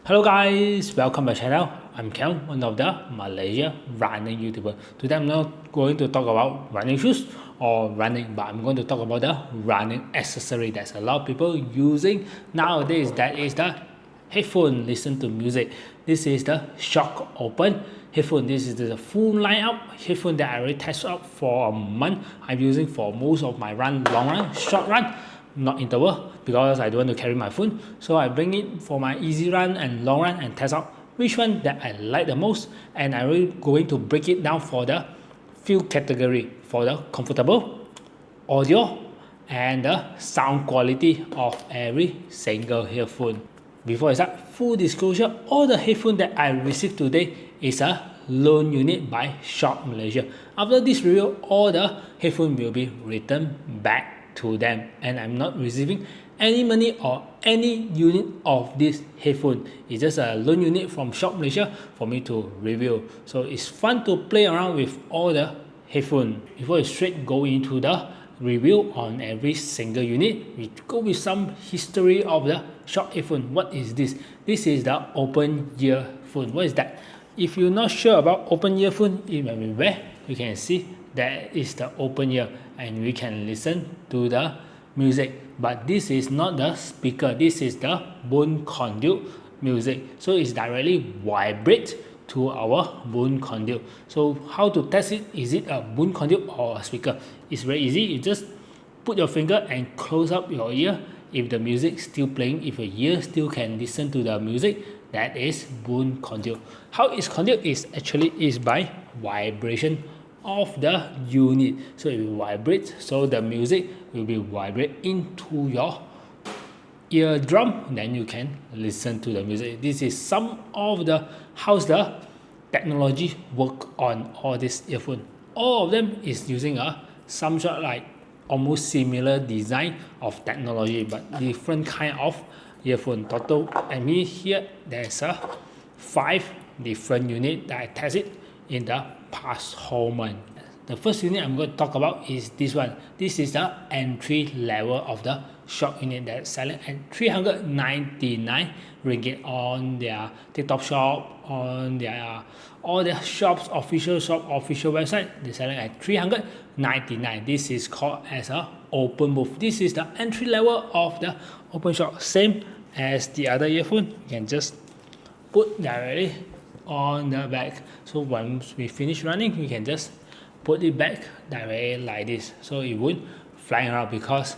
Hello guys, welcome to my channel. I'm Kel, one of the Malaysia running YouTuber. Today I'm not going to talk about running shoes or running, but I'm going to talk about the running accessory that's a lot of people using nowadays. That is the headphone. Listen to music. This is the Shokz Open headphone. This is the full lineup headphone that I already tested out for a month. I'm using for most of my run, long run, short run, not interval, because I don't want to carry my phone. So I bring it for my easy run and long run and test out which one that I like the most, and I'm really going to break it down for the few category for the comfortable, audio, and the sound quality of every single headphone. Before I start, full disclosure, all the headphone that I received today is a loan unit by Shokz Malaysia. After this review, all the headphone will be returned back to them, and I'm not receiving any money or any unit of this headphone. It's just a loan unit from Shokz Malaysia for me to review. So it's fun to play around with all the headphone. Before we straight go into the review on every single unit, we go with some history of the Shokz headphone. What is this? This is the open earphone. What is that? If you're not sure about open earphone, when we wear, you can see that is the open ear, and we can listen to the music. But this is not the speaker. This is the bone conduit music. So it's directly vibrate to our bone conduit. So how to test it? Is it a bone conduit or a speaker? It's very easy. You just put your finger and close up your ear. If the music still playing, if your ear still can listen to the music, that is bone conduit. How is conduit? Is actually is by vibration of the unit. So it will vibrate, so the music will be vibrate into your eardrum, then you can listen to the music. This is some of the how's the technology work on all this earphone. All of them is using some sort like almost similar design of technology, but different kind of earphone. Total, and me here there's a 5 different unit that I tested in the past whole month. The first unit I'm going to talk about is this one. This is the entry level of the Shokz unit that's selling at 399 ringgit on their TikTok shop, on their all their shops, official shop, official website. They're selling at 399. This is called as a Openmove. This is the entry level of the Open Shop. Same as the other earphone. You can just put directly on the back. So once we finish running, we can just put it back directly like this, so it won't fly around, because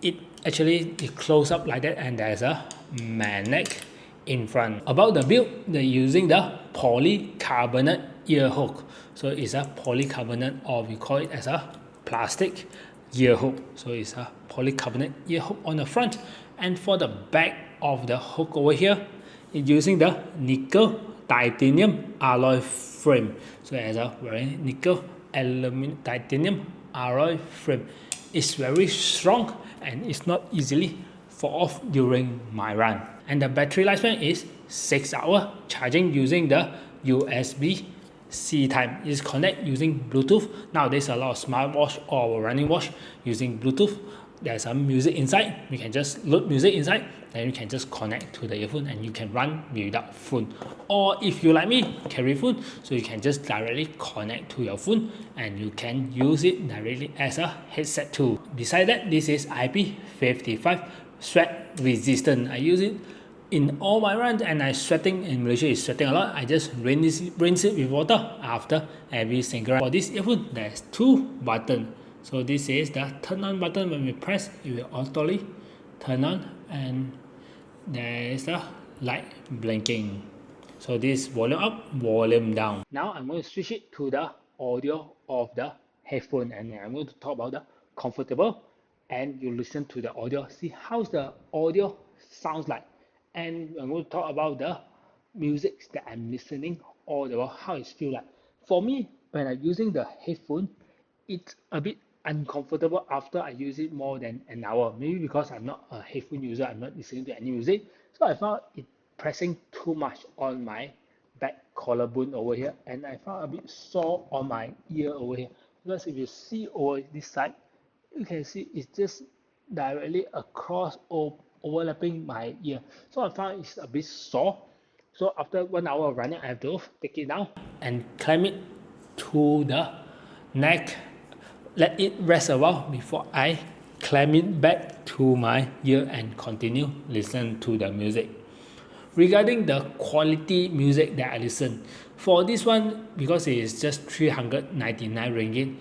it actually it close up like that, and there's a magnet in front. About the build, they're using the polycarbonate ear hook. So it's a polycarbonate, or we call it as a plastic ear hook. So it's a polycarbonate ear hook on the front, and for the back of the hook over here, it's using the nickel titanium alloy frame. So it has a very nickel aluminum titanium alloy frame. It's very strong and it's not easily fall off during my run. And the battery lifespan is 6 hours, charging using the USB-C type. It's connect using Bluetooth. Nowadays a lot of smartwatch or running watch using Bluetooth. There's some music inside. You can just load music inside, then you can just connect to the earphone and you can run without phone. Or if you like me, carry phone, so you can just directly connect to your phone and you can use it directly as a headset too. Besides that, this is IP55 sweat resistant. I use it in all my runs, and I sweating in Malaysia is sweating a lot. I just rinse it with water after every single run. For this earphone, there's 2 buttons. So this is the turn on button. When we press, it will automatically turn on, and there is the light blinking. So this volume up, volume down. Now I'm going to switch it to the audio of the headphone, and I'm going to talk about the comfortable, and you listen to the audio, see how's the audio sounds like. And I'm going to talk about the music that I'm listening all the while, how it feels like. For me, when I'm using the headphone, it's a bit uncomfortable after I use it more than an hour. Maybe because I'm not a headphone user, I'm not listening to any music. So I found it pressing too much on my back collarbone over here, and I found a bit sore on my ear over here. Because if you see over this side, you can see it's just directly across overlapping my ear. So I found it's a bit sore, So after 1 hour of running, I have to take it down and climb it to the neck, let it rest a while before I climb it back to my ear and continue listen to the music. Regarding the quality music that I listen, for this one, because it is just 399 ringgit,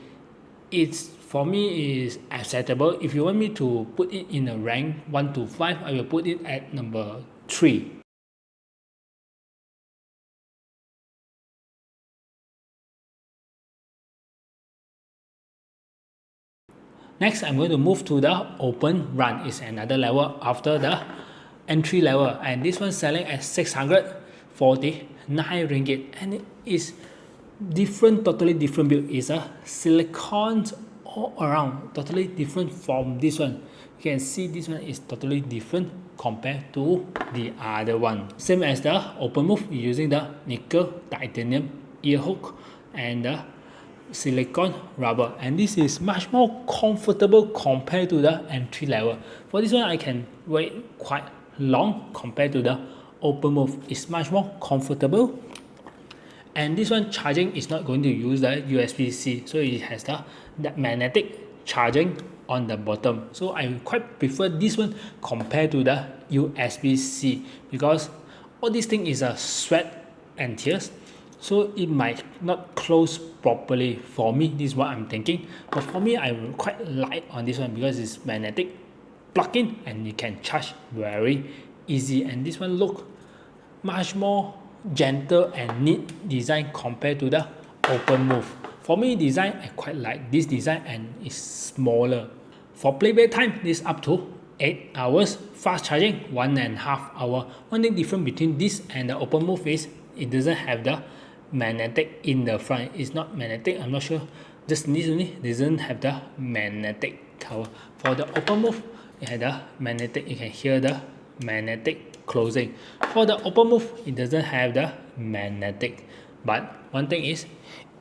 it's for me is acceptable. If you want me to put it in a rank 1 to 5, I will put it at number 3. Next, I'm going to move to the open run. It's another level after the entry level, and this one's selling at 649 ringgit, and it is different, totally different build. It's a silicone all around, totally different from this one. You can see this one is totally different compared to the other one. Same as the Openmove, using the nickel titanium ear hook and the silicone rubber, and this is much more comfortable compared to the entry level. For this one, I can wait quite long compared to the Openmove. It's much more comfortable, and this one charging is not going to use the USB-C, so it has the magnetic charging on the bottom. So I quite prefer this one compared to the USB-C, because all this thing is a sweat and tears, so it might not close properly. For me, this is what I'm thinking, but for me, I quite like on this one because it's magnetic plug in and you can charge very easy, and this one look much more gentle and neat design compared to the Openmove. For me, design, I quite like this design, and it's smaller. For playback time, this up to 8 hours. Fast charging, 1.5 hours. One thing different between this and the Openmove is it doesn't have the magnetic in the front. It's not magnetic, I'm not sure, just this only doesn't have the magnetic cover. For the Openmove, it had the magnetic, you can hear the magnetic closing. For the Openmove, it doesn't have the magnetic, but one thing is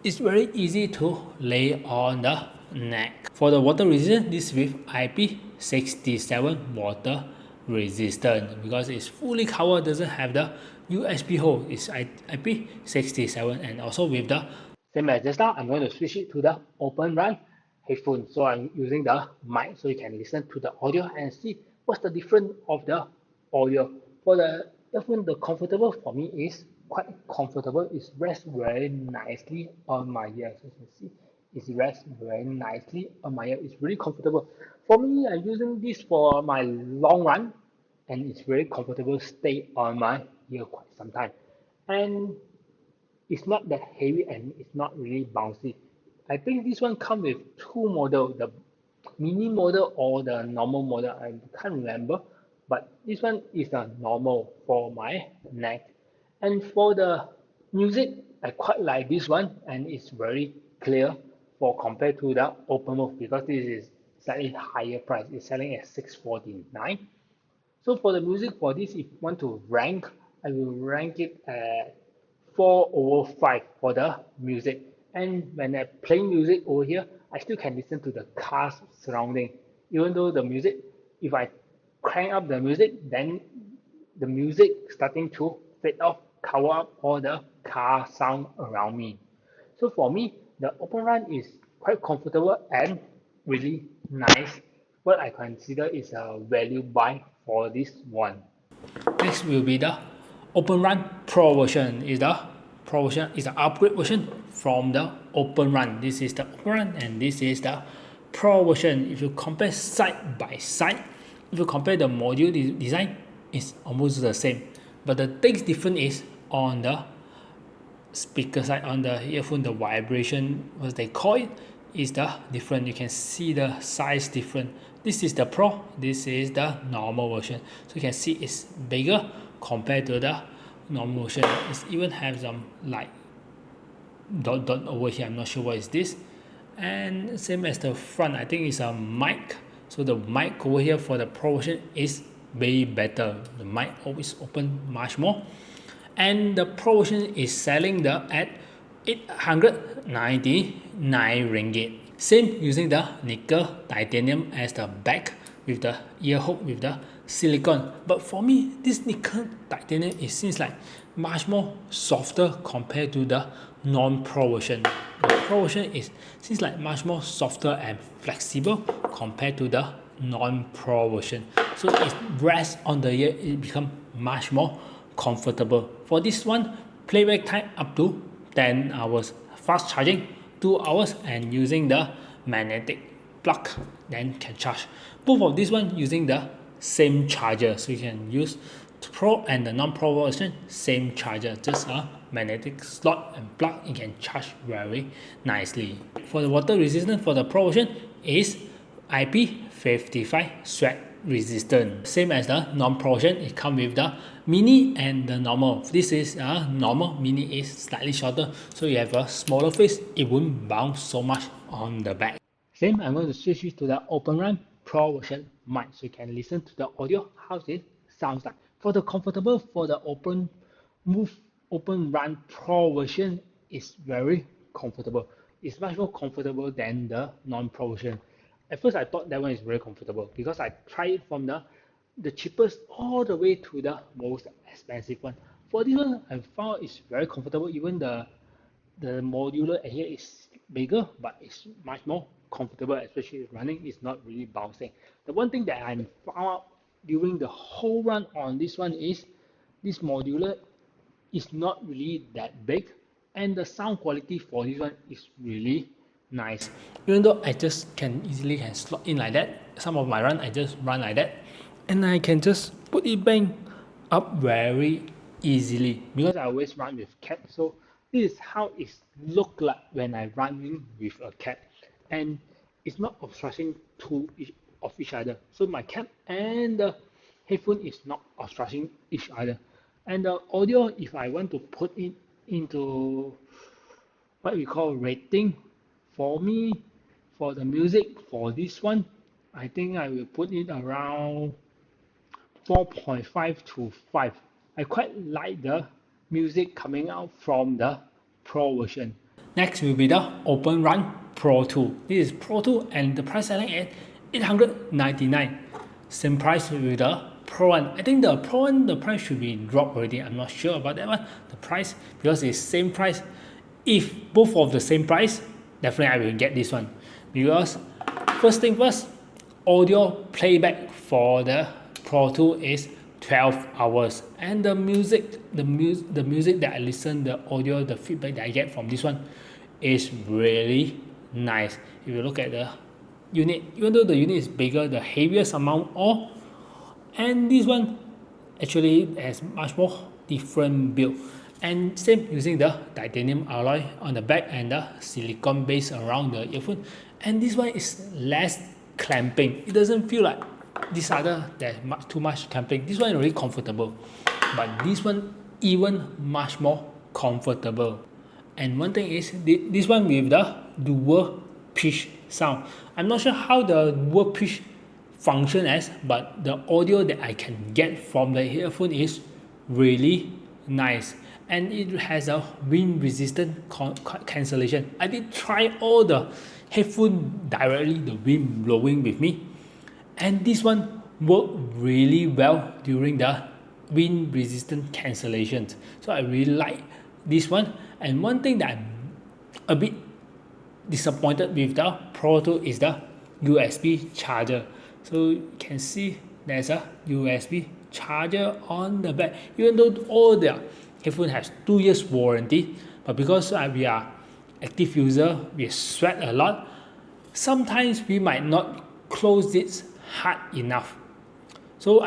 it's very easy to lay on the neck. For the water resistance, this with IP67 water resistant, because it's fully covered, doesn't have the USB hole. It's IP67, and also with the same as just now, I'm going to switch it to the Openrun headphone. So I'm using the mic so you can listen to the audio and see what's the difference of the audio. For the earphone, the comfortable for me is quite comfortable. It rests very nicely on my ear. So you can see it rests very nicely on my ear. It's really comfortable. For me, I'm using this for my long run, and it's very comfortable, stay on my ear quite some time. And it's not that heavy and it's not really bouncy. I think this one comes with two model, the mini model or the normal model. I can't remember, but this one is the normal for my neck. And for the music, I quite like this one, and it's very clear for compared to the Openmove, because this is slightly higher price. It's selling at 649. So for the music, for this, if you want to rank, I will rank it at 4/5 for the music. And when I play music over here, I still can listen to the cars surrounding. Even though the music, if I crank up the music, then the music starting to fade off, cover up all the car sound around me. So for me, the Openrun is quite comfortable and really nice. What I consider is a value buy for this one. Next will be the Openrun Pro version. Is the Pro version is the upgrade version from the Openrun. This is the Openrun and this is the Pro version. If you compare side by side, if you compare the module design, it's almost the same. But the things different is on the speaker side, on the earphone, the vibration, what they call it, is the different. You can see the size different. This is the Pro, this is the normal version. So you can see it's bigger compared to the normal version. It even have some like dot over here. I'm not sure what is this. And same as the front, I think it's a mic. So the mic over here for the Pro version is way better. The mic always open much more. And the Pro version is selling at 899 ringgit. Same, using the nickel titanium as the back with the ear hook with the silicone, but for me this nickel titanium it seems like much more softer compared to the non-pro version. The pro version seems like much more softer and flexible compared to the non-pro version, so it rests on the ear, it becomes much more comfortable. For this one, playback time up to 10 hours, fast charging 2 hours, and using the magnetic plug then can charge. Both of this one using the same charger, so you can use pro and the non-pro version same charger, just a magnetic slot and plug, it can charge very nicely. For the water resistance for the pro version is IP55 sweat resistant, same as the non-pro version. It comes with the mini and the normal. This is a normal, mini is slightly shorter, so you have a smaller face, it won't bounce so much on the back. Same, I'm going to switch it to the Openrun Pro version mic, so you can listen to the audio how it sounds like. For the comfortable, for the Openmove Openrun Pro version is very comfortable. It's much more comfortable than the non-pro version. At first I thought that one is very comfortable because I tried it from the cheapest all the way to the most expensive one. For this one I found it's very comfortable. Even the modular here is bigger, but it's much more comfortable, especially running. It's not really bouncing. The one thing that I found out during the whole run on this one is this modular is not really that big, and the sound quality for this one is really nice. Even though I just can easily slot in like that, some of my run I just run like that, and I can just put it back up very easily because I always run with cat. So this is how it look like when I run with a cat, and it's not obstructing of each other. So my cap and the headphone is not obstructing each other. And the audio, if I want to put it into what we call rating, for me, for the music, for this one, I think I will put it around 4.5 to 5. I quite like the music coming out from the Pro version. Next will be the Openrun Pro 2. This is Pro 2 and the price selling at $899. Same price with the Pro 1. I think the Pro 1, the price should be dropped already. I'm not sure about that one. The price, because it's same price. If both of the same price, definitely I will get this one. Because first thing first, audio playback for the Pro 2 is 12 hours, and the music that I listen, the audio, the feedback that I get from this one is really nice. If you look at the unit, even though the unit is bigger, the heaviest amount and this one actually has much more different build, and same using the titanium alloy on the back and the silicone base around the earphone, and this one is less clamping. It doesn't feel like this other there's too much clamping. This one is really comfortable, but this one even much more comfortable. And one thing is this one with the dual pitch sound. I'm not sure how the dual pitch function as, but the audio that I can get from the earphone is really nice, and it has a wind resistant cancellation. I did try all the headphone directly, the wind blowing with me, and this one worked really well during the wind resistant cancellations. So I really like this one. And one thing that I'm a bit disappointed with the Pro 2 is the USB charger. So you can see there's a USB charger on the back, even though all the headphone has 2 years warranty, but because we are active user, we sweat a lot, sometimes we might not close it hard enough. So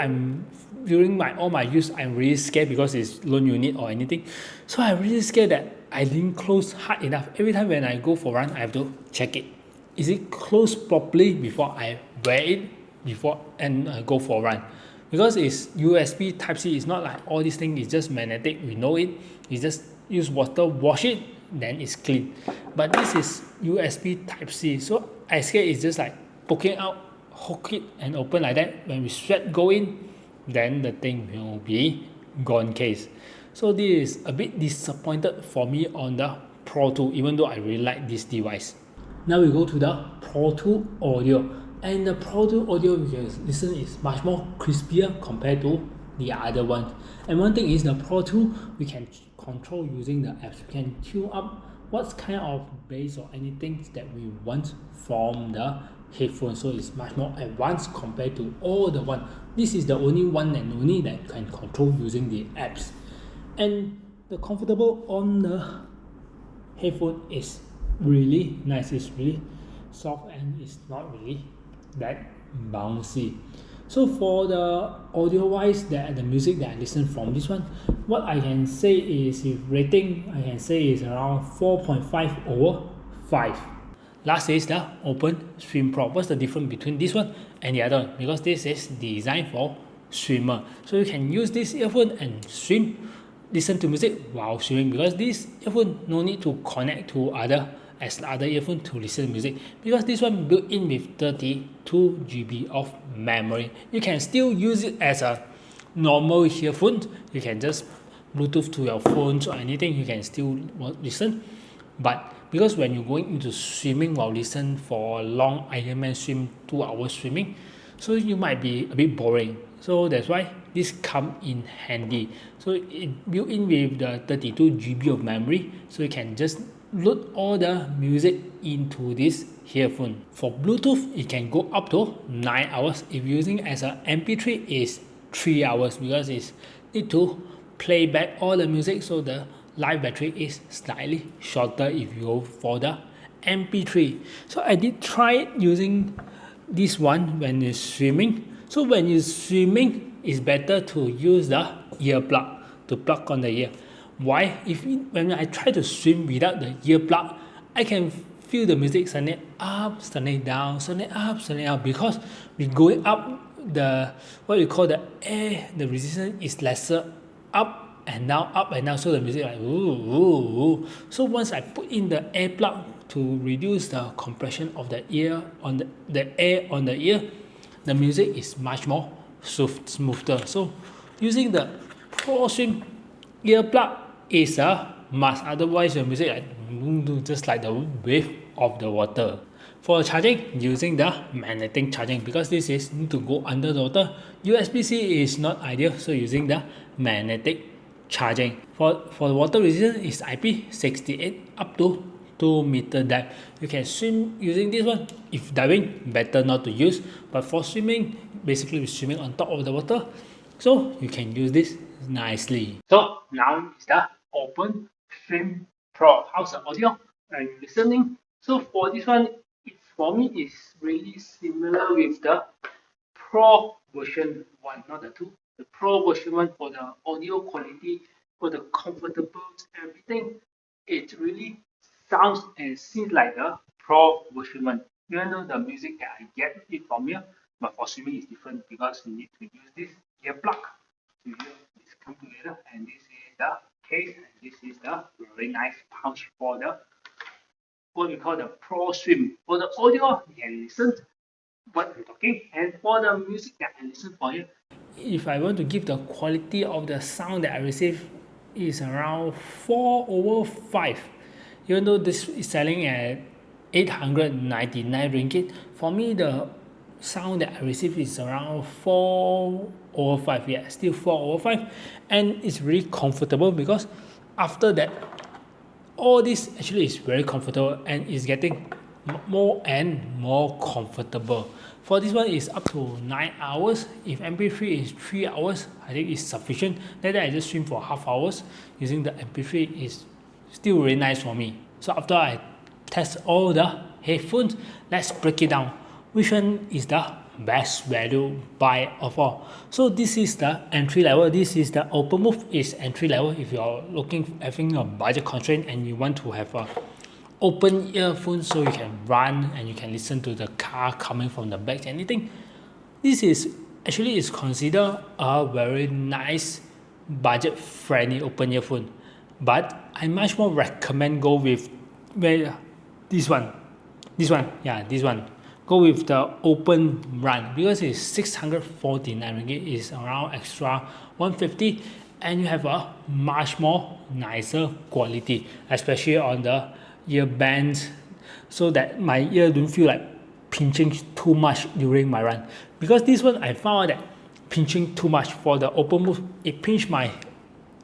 during all my use, I'm really scared because it's lone unit or anything. So I'm really scared that I didn't close hard enough. Every time when I go for run, I have to check it. Is it closed properly before I wear it and go for a run? Because it's USB Type-C, it's not like all these things is just magnetic, we know it. You just use water, wash it, then it's clean. But this is USB Type-C, so I scared it's just like poking out, hook it and open like that. When we sweat go in, then the thing will be gone case. So this is a bit disappointed for me on the Pro 2, even though I really like this device. Now we go to the Pro 2 audio. And the Pro 2 audio you can listen is much more crispier compared to the other one. And one thing is the Pro 2 we can control using the apps. We can tune up what kind of bass or anything that we want from the headphone. So it's much more advanced compared to all the one. This is the only one and only that can control using the apps. And the comfortable on the headphone is really nice. It's really soft and it's not really that bouncy. So for the audio wise, the music that I listen from this one, what I can say is, if rating, I can say is around 4.5 over 5. Last is the Openswim Pro. What's the difference between this one and the other one? Because this is designed for swimmer, so you can use this earphone and listen to music while swimming, because this earphone no need to connect to other earphone to listen to music, because this one built in with 32 GB of memory. You can still use it as a normal earphone. You can just Bluetooth to your phones or anything, you can still listen. But because when you're going into swimming while listen for a long Ironman swim, 2 hours swimming, so you might be a bit boring. So that's why this come in handy. So it built in with the 32 GB of memory, so you can just load all the music into this earphone. For Bluetooth, it can go up to 9 hours. If using as an MP3, is 3 hours, because it's need to play back all the music, so the live battery is slightly shorter if you go for the MP3. So I did try it using this one when you're swimming. So when you're swimming, it's better to use the earplug to plug on the ear. Why? When I try to swim without the earplug, I can feel the music suddenly up, suddenly down, suddenly up, suddenly down, because we going up, the what we call the air, the resistance is lesser, up and down, so the music like ooh. So once I put in the air plug to reduce the compression of the ear on the air on the ear, the music is much more smoother. So using the ProSwim earplug is a must, otherwise your music like just like the wave of the water. For charging, using the magnetic charging, because this is need to go under the water. USB-C is not ideal, so using the magnetic charging. For the water resistance is IP68 up to 2 meter depth. You can swim using this one. If diving, better not to use, but for swimming, basically we're swimming on top of the water, so you can use this nicely. So now is the Openrun Pro. How's the audio and listening? So for this one, for me it's really similar with the Pro version 1, not the 2. The Pro version 1, for the audio quality, for the comfortable, everything, it really sounds and seems like the Pro version 1. Even though the music that I get it from here, but for swimming is different, because you need to use this earplug to hear this come together, and this is the case, and this is the very nice pouch for the what we call the ProSwim. For the audio, you can listen what we're talking, and for the music that I listen for you, if I want to give the quality of the sound that I receive, is around 4 over 5. Even though this is selling at 899 ringgit, for me the sound that I receive is around 4 over 5. Yeah, still 4 over 5, and it's really comfortable, because after that, all this actually is very comfortable and is getting more and more comfortable. For this one is up to 9 hours. If MP3 is 3 hours, I think it's sufficient. Then I just swim for half hours using the MP3 is still really nice for me. So after I test all the headphones, let's break it down. Which one is the best value buy of all? So this is the entry level. This is the Openmove is entry level. If you are having a budget constraint and you want to have a open earphones, so you can run and you can listen to the car coming from the back, anything, this is actually is considered a very nice budget friendly open earphone. But I much more recommend go with this one. Go with the Openrun, because it's 649 ringgit, is around extra 150, and you have a much more nicer quality, especially on the earbands, so that my ear don't feel like pinching too much during my run, because this one I found that pinching too much for the Openmove, it pinched my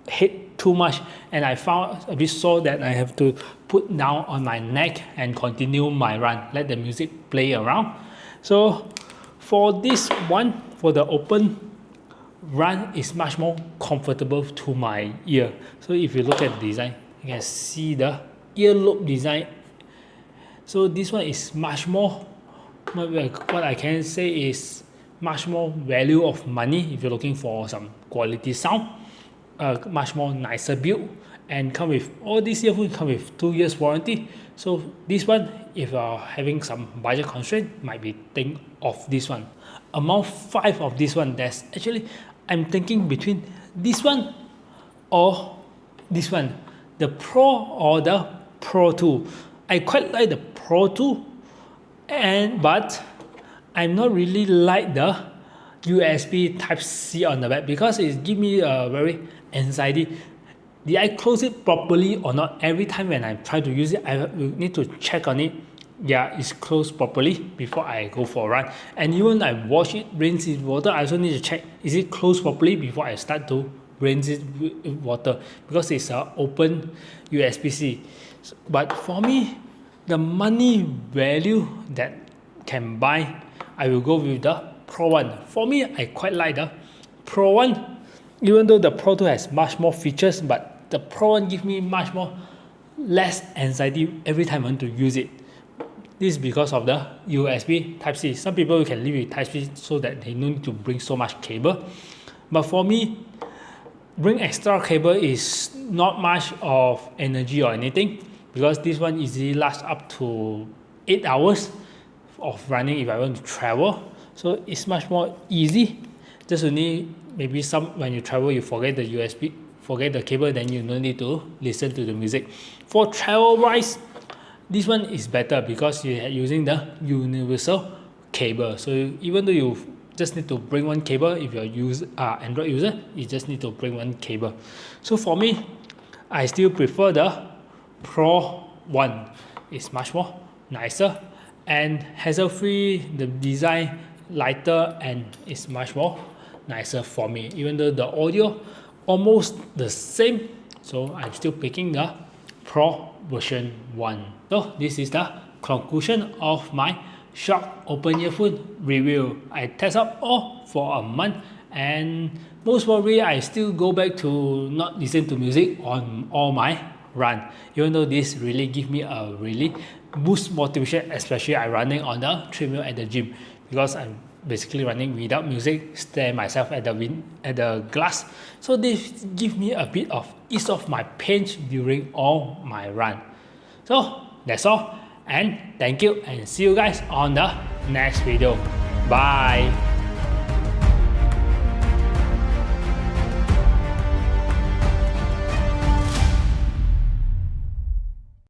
head too much, and I found a bit sore that I have to put down on my neck and continue my run, let the music play around. So for this one, for the Open Run, is much more comfortable to my ear. So if you look at the design, you can see the earlobe design. So this one is much more, what I can say is much more value of money if you're looking for some quality sound. Much more nicer build, and come with all these earphones come with 2 years warranty. So this one, if you're having some budget constraint, might be think of this one. Among 5 of this one, there's actually, I'm thinking between this one or this one, the Pro or the Pro 2. I quite like the Pro 2, but I'm not really like the USB Type-C on the back, because it gives me a very anxiety. Did I close it properly or not? Every time when I try to use it, I need to check on it. Yeah, it's closed properly before I go for a run. And even I wash it, rinse it with water, I also need to check, is it closed properly before I start to rinse it with water, because it's an open USB-C. But for me, the money value that can buy, I will go with the Pro 1. For me, I quite like the Pro 1. Even though the Pro 2 has much more features, but the Pro 1 gives me much more less anxiety every time I want to use it. This is because of the USB Type-C. Some people can live with Type-C so that they don't need to bring so much cable. But for me, bring extra cable is not much of energy or anything, because this one easily lasts up to 8 hours of running if I want to travel. So it's much more easy. Just only maybe when you travel, you forget the USB, forget the cable, then you don't need to listen to the music. For travel wise, this one is better because you're using the universal cable. So even though you just need to bring one cable, if you're Android user, you just need to bring one cable. So for me, I still prefer the Pro 1. It's much more nicer and hassle-free. The design lighter, and it's much more nicer for me, even though the audio almost the same. So I'm still picking the Pro version 1. So this is the conclusion of my Shokz Openear phone review. I test out all for a month, and most probably I still go back to not listen to music on all my run, even though this really give me a really boost motivation, especially I running on the treadmill at the gym, because I'm basically running without music, stare myself at the glass. So this give me a bit of ease of my pain during all my run. So that's all, and thank you, and see you guys on the next video. Bye.